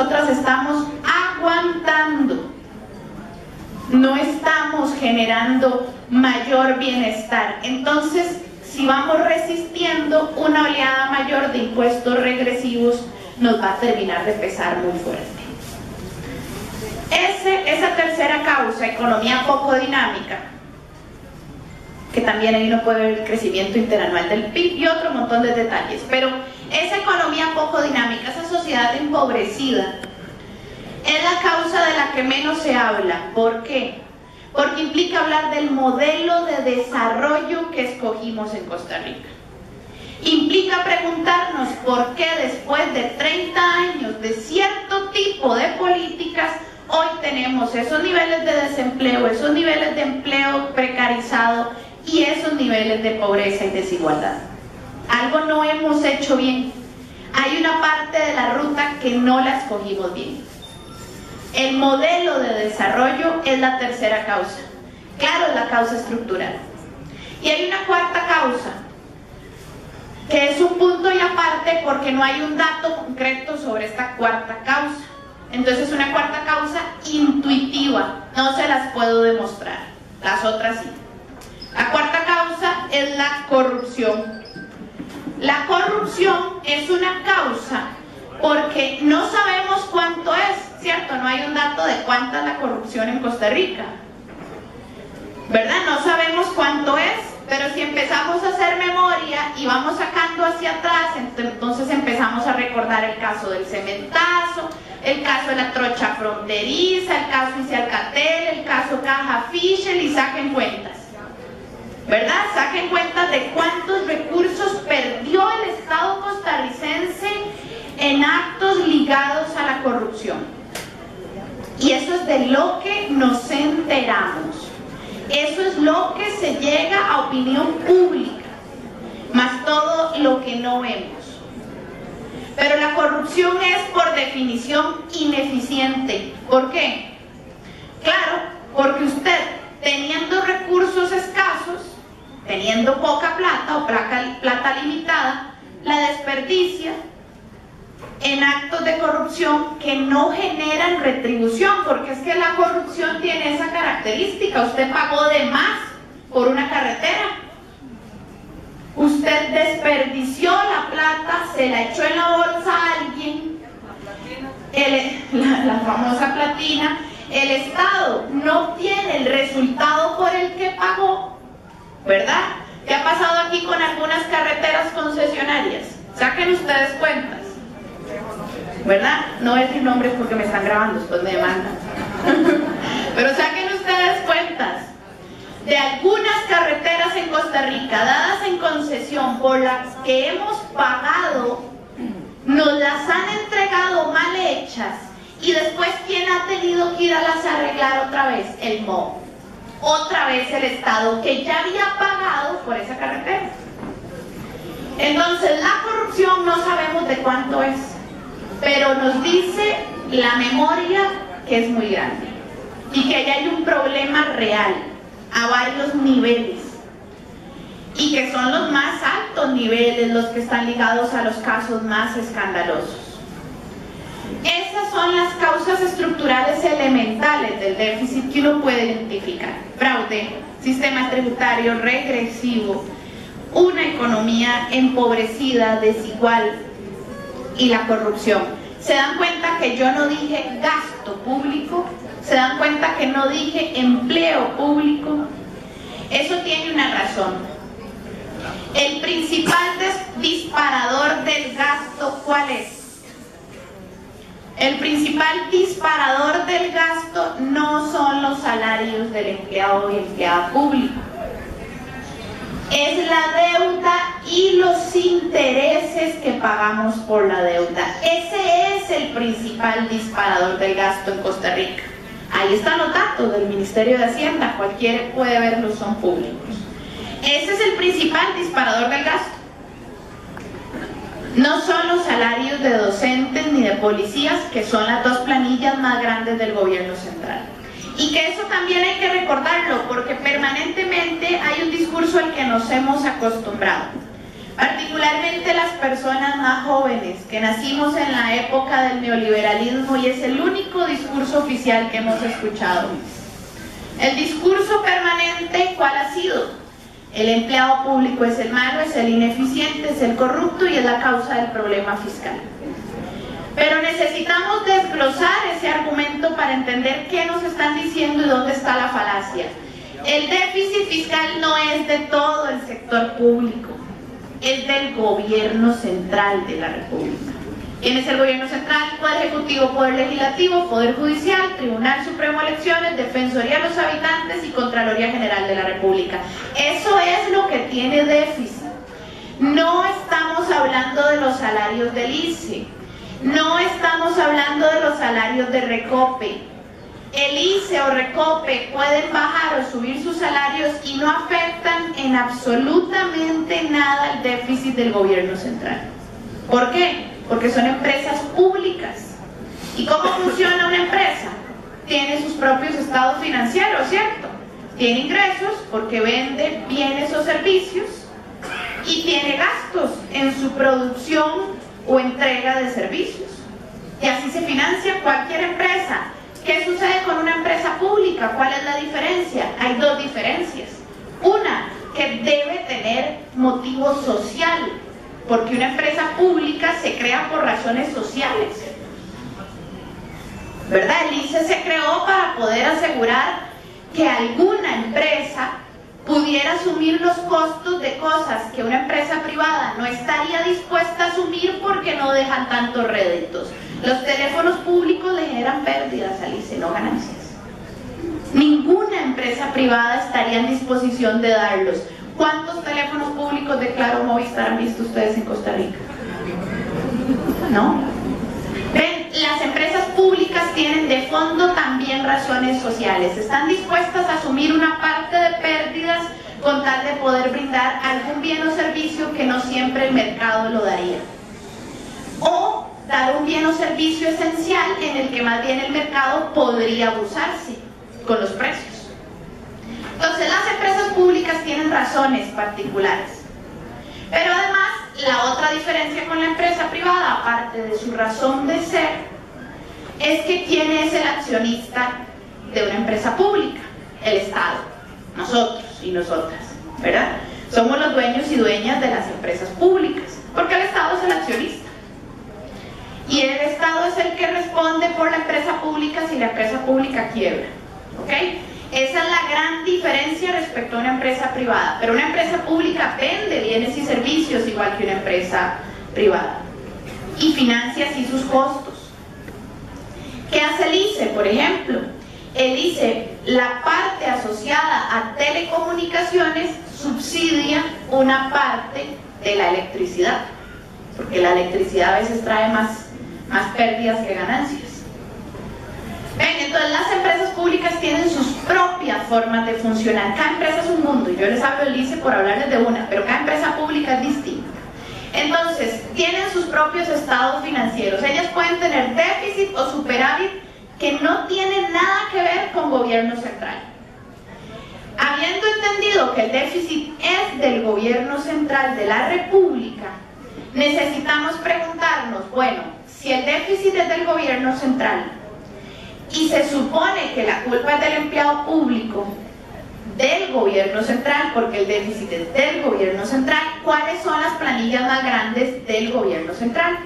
nosotras estamos aguantando. No estamos generando mayor bienestar. Entonces, si vamos resistiendo, una oleada mayor de impuestos regresivos nos va a terminar de pesar muy fuerte. Esa tercera causa, economía poco dinámica, que también ahí uno puede ver el crecimiento interanual del PIB y otro montón de detalles, pero esa economía poco dinámica, esa sociedad empobrecida, es la causa de la que menos se habla. ¿Por qué? Porque implica hablar del modelo de desarrollo que escogimos en Costa Rica. Implica preguntarnos por qué después de 30 años de cierto tipo de políticas, hoy tenemos esos niveles de desempleo, esos niveles de empleo precarizado y esos niveles de pobreza y desigualdad. Algo no hemos hecho bien. Hay una parte de la ruta que no la escogimos bien. El modelo de desarrollo es la tercera causa. Claro, es la causa estructural. Y hay una cuarta causa, que es un punto y aparte porque no hay un dato concreto sobre esta cuarta causa. Entonces es una cuarta causa intuitiva, no se las puedo demostrar, las otras sí. La cuarta causa es la corrupción. La corrupción es una causa porque no sabemos cuánto es, ¿cierto? No hay un dato de cuánta es la corrupción en Costa Rica, ¿verdad? No sabemos cuánto es, pero si empezamos a hacer memoria y vamos sacando hacia atrás, entonces empezamos a recordar el caso del cementazo, el caso de la trocha fronteriza, el caso Isi-Alcatel, el caso Caja Fischel, y saquen cuentas, ¿verdad? Saquen cuentas de cuántos recursos perdió el Estado costarricense en actos ligados a la corrupción. Y eso es de lo que nos enteramos. Eso es lo que se llega a opinión pública, más todo lo que no vemos. Pero la corrupción es por definición ineficiente. ¿Por qué? Claro, porque usted, teniendo recursos escasos, teniendo poca plata o plata limitada, la desperdicia en actos de corrupción que no generan retribución, porque es que la corrupción tiene esa característica. Usted pagó de más por una carretera, usted desperdició la plata, se la echó en la bolsa a alguien, la famosa platina, el Estado no obtiene el resultado por el que pagó, ¿verdad? ¿Qué ha pasado aquí con algunas carreteras concesionarias? Saquen ustedes cuentas, ¿verdad? No voy a decir nombres porque me están grabando, después me demandan. Pero saquen ustedes cuentas de algunas carreteras en Costa Rica dadas en concesión por las que hemos pagado, nos las han entregado mal hechas y después ¿quién ha tenido que ir a las arreglar otra vez? El MOB, otra vez el Estado que ya había pagado por esa carretera. Entonces la corrupción no sabemos de cuánto es, pero nos dice la memoria que es muy grande y que allá hay un problema real a varios niveles y que son los más altos niveles los que están ligados a los casos más escandalosos. Esas son las causas estructurales elementales del déficit que uno puede identificar: fraude, sistema tributario regresivo, una economía empobrecida, desigual y la corrupción. ¿Se dan cuenta que yo no dije gasto público? ¿Se dan cuenta que no dije empleo público? Eso tiene una razón. El principal disparador del gasto, ¿cuál es? El principal disparador del gasto no son los salarios del empleado y empleada pública. Es la deuda y los intereses que pagamos por la deuda. Ese es el principal disparador del gasto en Costa Rica. Ahí están los datos del Ministerio de Hacienda, cualquiera puede verlos, son públicos. Ese es el principal disparador del gasto. No son los salarios de docentes ni de policías, que son las dos planillas más grandes del gobierno central. Y que eso también hay que recordarlo, porque permanentemente hay un discurso al que nos hemos acostumbrado. Particularmente las personas más jóvenes que nacimos en la época del neoliberalismo, y es el único discurso oficial que hemos escuchado. El discurso permanente, ¿cuál ha sido? El empleado público es el malo, es el ineficiente, es el corrupto y es la causa del problema fiscal. Pero necesitamos desglosar ese argumento para entender qué nos están diciendo y dónde está la falacia. El déficit fiscal no es de todo el sector público, es del gobierno central de la República. ¿Quién es el gobierno central? Poder Ejecutivo, Poder Legislativo, Poder Judicial, Tribunal Supremo de Elecciones, Defensoría de los Habitantes y Contraloría General de la República. Eso es lo que tiene déficit. No estamos hablando de los salarios del ICE, no estamos hablando de los salarios de Recope. El ICE o Recope pueden bajar o subir sus salarios y no afectan en absolutamente nada el déficit del gobierno central. ¿Por qué? Porque son empresas públicas. ¿Y cómo funciona una empresa? Tiene sus propios estados financieros, ¿cierto? Tiene ingresos porque vende bienes o servicios y tiene gastos en su producción o entrega de servicios. Y así se financia cualquier empresa. ¿Qué sucede con una empresa pública? ¿Cuál es la diferencia? Hay dos diferencias. Una, que debe tener motivo social, porque una empresa pública se crea por razones sociales, ¿verdad? El ICE se creó para poder asegurar que alguna empresa pudiera asumir los costos de cosas que una empresa privada no estaría dispuesta a asumir porque no dejan tantos réditos. Los teléfonos públicos le generan pérdidas al ICE, no ganancias. Ninguna empresa privada estaría en disposición de darlos. ¿Cuántos teléfonos públicos de Claro Movistar han visto ustedes en Costa Rica? ¿No? Ven, las empresas públicas tienen de fondo también razones sociales. Están dispuestas a asumir una parte de pérdidas con tal de poder brindar algún bien o servicio que no siempre el mercado lo daría. O dar un bien o servicio esencial en el que más bien el mercado podría abusarse con los precios. Entonces las empresas públicas tienen razones particulares. Pero además, la otra diferencia con la empresa privada, aparte de su razón de ser, es que ¿quién es el accionista de una empresa pública? El Estado, nosotros y nosotras, ¿verdad? Somos los dueños y dueñas de las empresas públicas, porque el Estado es el accionista. Y el Estado es el que responde por la empresa pública si la empresa pública quiebra, ¿ok? Esa es la gran diferencia respecto a una empresa privada. Pero una empresa pública vende bienes y servicios igual que una empresa privada y financia así sus costos. ¿Qué hace el ICE, por ejemplo? El ICE, la parte asociada a telecomunicaciones, subsidia una parte de la electricidad, porque la electricidad a veces trae más pérdidas que ganancias. Ven, entonces las empresas públicas tienen sus propias formas de funcionar. Cada empresa es un mundo, y yo les hablo del ICE por hablarles de una, pero cada empresa pública es distinta. Entonces, tienen sus propios estados financieros. Ellas pueden tener déficit o superávit que no tienen nada que ver con gobierno central. Habiendo entendido que el déficit es del gobierno central de la República, necesitamos preguntarnos, bueno, si el déficit es del gobierno central y se supone que la culpa es del empleado público del gobierno central, porque el déficit es del gobierno central, ¿cuáles son las planillas más grandes del gobierno central?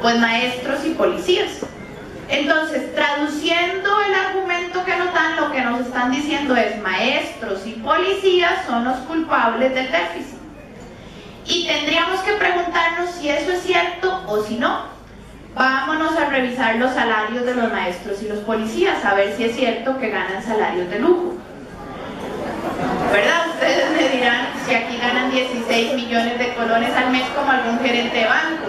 Pues maestros y policías. Entonces, traduciendo el argumento que nos dan, lo que nos están diciendo es maestros y policías son los culpables del déficit. Y tendríamos que preguntarnos si eso es cierto o si no. Vámonos a revisar los salarios de los maestros y los policías, a ver si es cierto que ganan salarios de lujo. ¿Verdad? Ustedes me dirán si aquí ganan 16 millones de colones al mes como algún gerente de banco.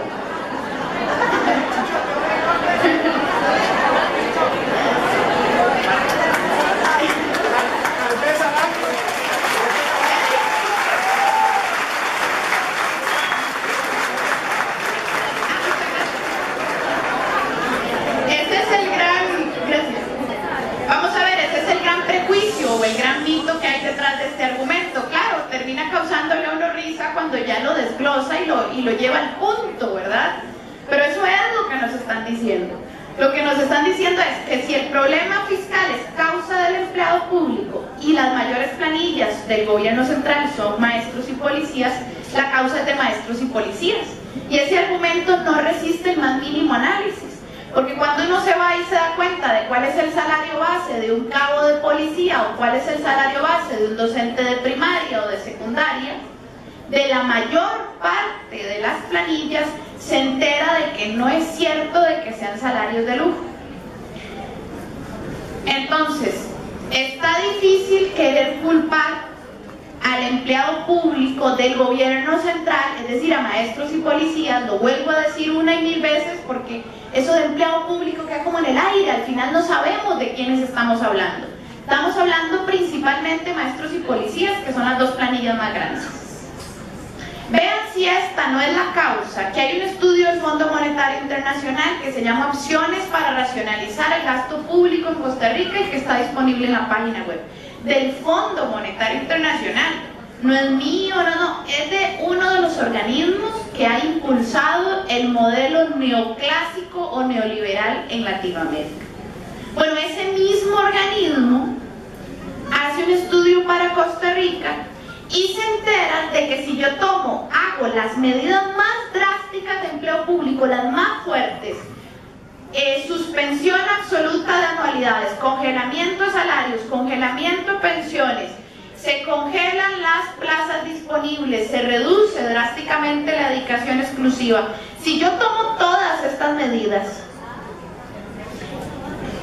O el gran mito que hay detrás de este argumento. Claro, termina causándole a uno risa cuando ya lo desglosa. y lo lleva al punto, ¿verdad? Pero eso es lo que nos están diciendo. Lo que nos están diciendo es que si el problema fiscal es causa del empleado público y las mayores planillas del gobierno central son maestros y policías, la causa es de maestros y policías. Y ese argumento no resiste el más mínimo análisis, porque cuando uno se va y se da cuenta de cuál es el salario base de un cabo de policía o cuál es el salario base de un docente de primaria o de secundaria, de la mayor parte de las planillas se entera de que no es cierto de que sean salarios de lujo. Entonces, está difícil querer culpar al empleado público del gobierno central, es decir, a maestros y policías. Lo vuelvo a decir una y mil veces porque eso de empleado público queda como en el aire, al final no sabemos de quiénes estamos hablando. Estamos hablando principalmente de maestros y policías, que son las dos planillas más grandes. Vean si esta no es la causa, que hay un estudio del Fondo Monetario Internacional que se llama Opciones para racionalizar el gasto público en Costa Rica y que está disponible en la página web del Fondo Monetario Internacional. No es mío, no, es de uno de los organismos que ha impulsado el modelo neoclásico o neoliberal en Latinoamérica. Bueno, ese mismo organismo hace un estudio para Costa Rica y se enteran de que si yo hago las medidas más drásticas de empleo público, las más fuertes, suspensión absoluta de anualidades, congelamiento de salarios, congelamiento de pensiones, se congelan las plazas disponibles, se reduce drásticamente la dedicación exclusiva. Si yo tomo todas estas medidas,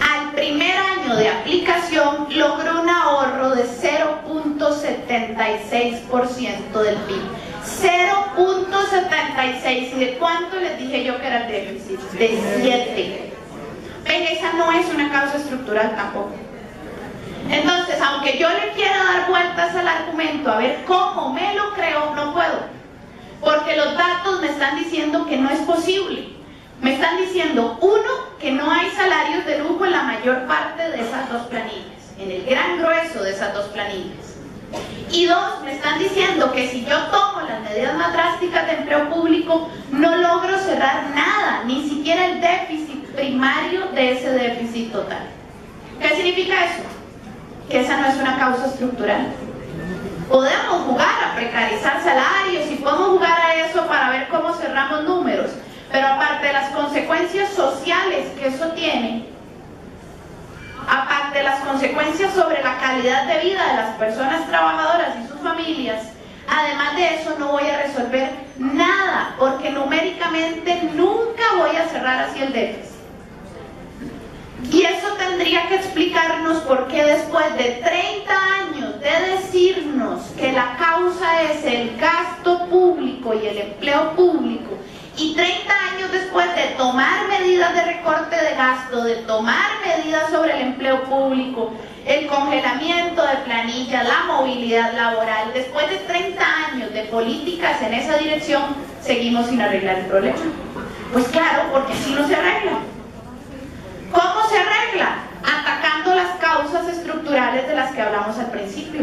al primer año de aplicación logró un ahorro de 0.76% del PIB. 0.76. ¿Y de cuánto les dije yo que era el déficit? De 7. Ven, esa no es una causa estructural tampoco. Entonces, aunque yo le quiera dar vueltas al argumento, a ver cómo me lo creo, no puedo. Porque los datos me están diciendo que no es posible. Me están diciendo, uno, que no hay salarios de lujo en la mayor parte de esas dos planillas, en el gran grueso de esas dos planillas. Y dos, me están diciendo que si yo tomo las medidas más drásticas de empleo público, no logro cerrar nada, ni siquiera el déficit primario de ese déficit total. ¿Qué significa eso? Que esa no es una causa estructural. Podemos jugar a precarizar salarios y podemos jugar a eso para ver cómo cerramos números, pero aparte de las consecuencias sociales que eso tiene, aparte de las consecuencias sobre la calidad de vida de las personas trabajadoras y sus familias, además de eso no voy a resolver nada, porque numéricamente nunca voy a cerrar así el déficit. Y eso tendría que explicarnos por qué después de 30 años de decirnos que la causa es el gasto público y el empleo público, y 30 años después de tomar medidas de recorte de gasto, de tomar medidas sobre el empleo público, el congelamiento de planillas, la movilidad laboral, después de 30 años de políticas en esa dirección, seguimos sin arreglar el problema. Pues claro, porque así no se arregla. ¿Cómo se arregla? Atacando las causas estructurales de las que hablamos al principio.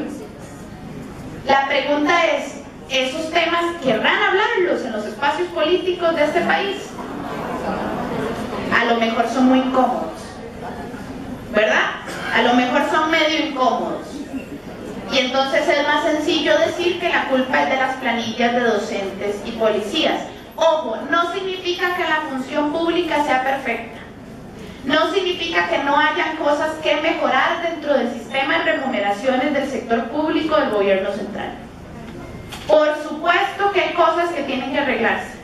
La pregunta es, ¿esos temas querrán hablarlos en los espacios políticos de este país? A lo mejor son muy incómodos, ¿verdad? A lo mejor son medio incómodos. Y entonces es más sencillo decir que la culpa es de las planillas de docentes y policías. Ojo, no significa que la función pública sea perfecta. No significa que no hayan cosas que mejorar dentro del sistema de remuneraciones del sector público del gobierno central. Por supuesto que hay cosas que tienen que arreglarse.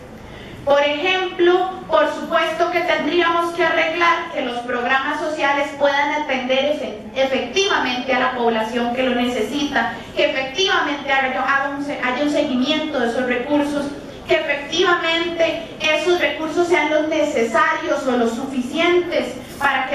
Por ejemplo, por supuesto que tendríamos que arreglar que los programas sociales puedan atender efectivamente a la población que lo necesita, que efectivamente haya un seguimiento de esos recursos, que efectivamente esos recursos sean los necesarios o los suficientes para que